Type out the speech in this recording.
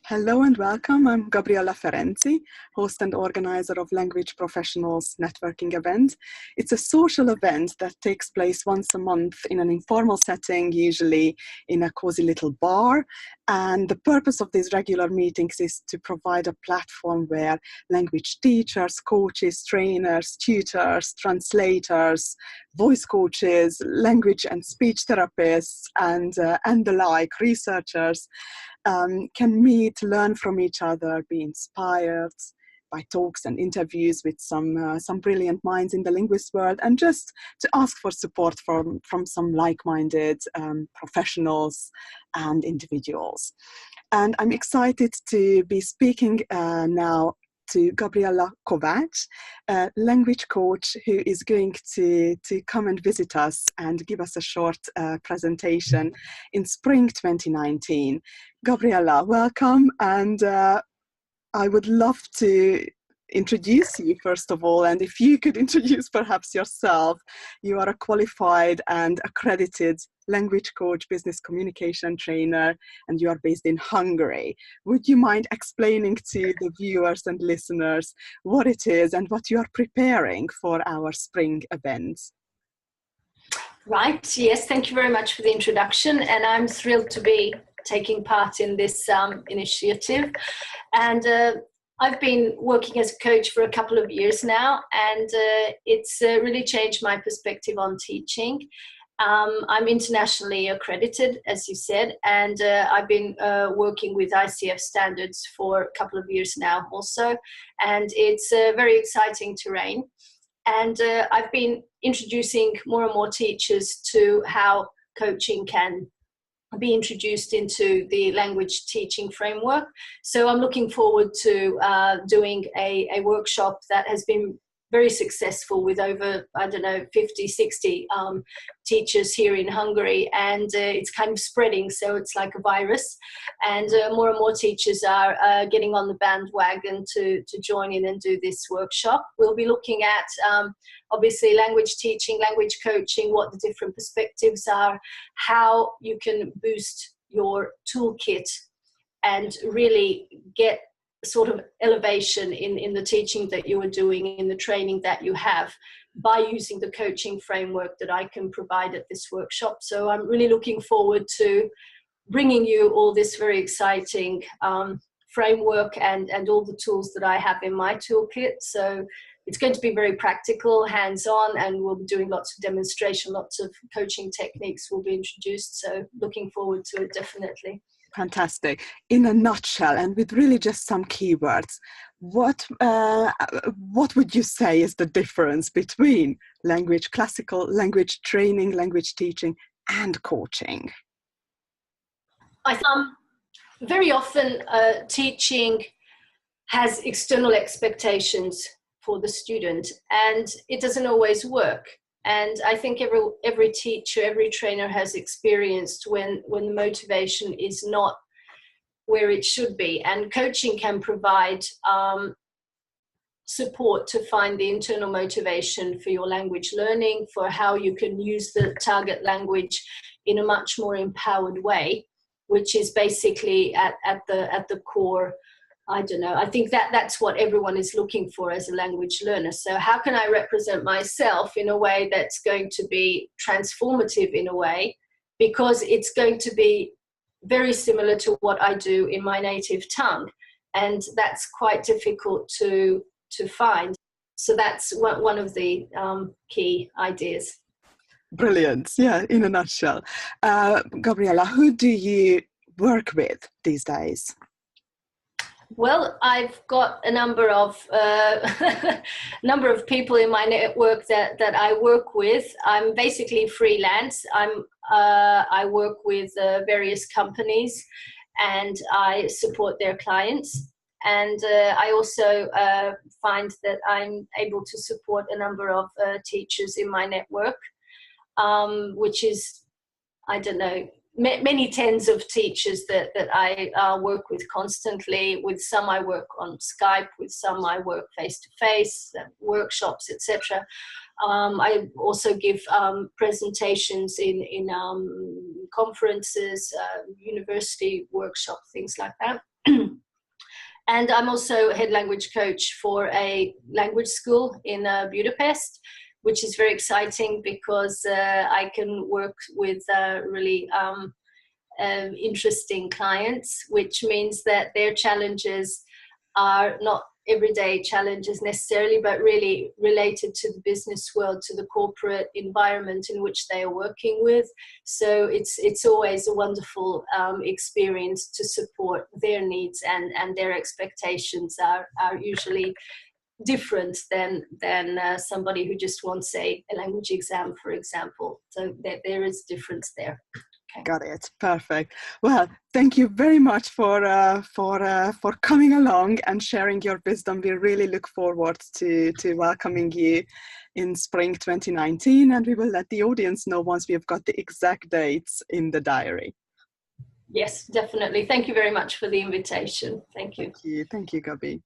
Hello and welcome. I'm Gabriella Ferenzi, host and organizer of Language Professionals Networking event. It's a social event that takes place once a month in an informal setting, usually in a cozy little bar. And the purpose of these regular meetings is to provide a platform where language teachers, coaches, trainers, tutors, translators, voice coaches, language and speech therapists, and the like, researchers, can meet, learn from each other, be inspired by talks and interviews with some brilliant minds in the linguist world, and just to ask for support from some like-minded professionals and individuals. And I'm excited to be speaking now to Gabriella Kovacs, a language coach who is going to come and visit us and give us a short presentation in spring 2019. Gabriella, welcome, and I would love to introduce you first of all, and if you could introduce perhaps yourself. You are a qualified and accredited language coach, business communication trainer, and you are based in Hungary. Would you mind explaining to the viewers and listeners what it is and what you are preparing for our spring event? Right, yes, thank you very much for the introduction, and I'm thrilled to be taking part in this initiative. And I've been working as a coach for a couple of years now, and it's really changed my perspective on teaching. I'm internationally accredited, as you said, and I've been working with ICF standards for a couple of years now also, and it's a very exciting terrain. And I've been introducing more and more teachers to how coaching can be introduced into the language teaching framework. So I'm looking forward to doing a workshop that has been very successful with over, 50, 60 teachers here in Hungary, and it's kind of spreading, so it's like a virus, and more and more teachers are getting on the bandwagon to join in and do this workshop. We'll be looking at obviously language teaching, language coaching, what the different perspectives are, how you can boost your toolkit and really get sort of elevation in the teaching that you are doing, in the training that you have, by using the coaching framework that I can provide at this workshop. So I'm really looking forward to bringing you all this very exciting framework and all the tools that I have in my toolkit. So it's going to be very practical, hands-on, and we'll be doing lots of demonstration, lots of coaching techniques will be introduced. So looking forward to it, definitely. Fantastic. In a nutshell, and with really just some keywords, what would you say is the difference between classical language training, language teaching, and coaching? Very often teaching has external expectations for the student, and it doesn't always work. And I think every teacher, every trainer has experienced when the motivation is not where it should be. And coaching can provide support to find the internal motivation for your language learning, for how you can use the target language in a much more empowered way, which is basically at the core. I don't know. I think that's what everyone is looking for as a language learner. So how can I represent myself in a way that's going to be transformative in a way, because it's going to be very similar to what I do in my native tongue. And that's quite difficult to find. So that's one of the key ideas. Brilliant. Yeah, in a nutshell. Gabriella, who do you work with these days? Well, I've got a number of people in my network that I work with. I'm basically freelance. I work with various companies, and I support their clients. And I also find that I'm able to support a number of teachers in my network, which is, I don't know, many tens of teachers that I work with constantly. With some I work on Skype, with some I work face-to-face, workshops, etc. I also give presentations in conferences, university workshops, things like that. And I'm also head language coach for a language school in Budapest, which is very exciting because I can work with really interesting clients, which means that their challenges are not everyday challenges necessarily, but really related to the business world, to the corporate environment in which they are working with. So it's always a wonderful experience to support their needs, and their expectations are usually different than somebody who just wants a language exam, for example. So there is difference there. Okay. Got it. Perfect. Well, thank you very much for coming along and sharing your wisdom. We really look forward to welcoming you in spring 2019, and we will let the audience know once we have got the exact dates in the diary. Yes, definitely. Thank you very much for the invitation. Thank you. Thank you, Gabi.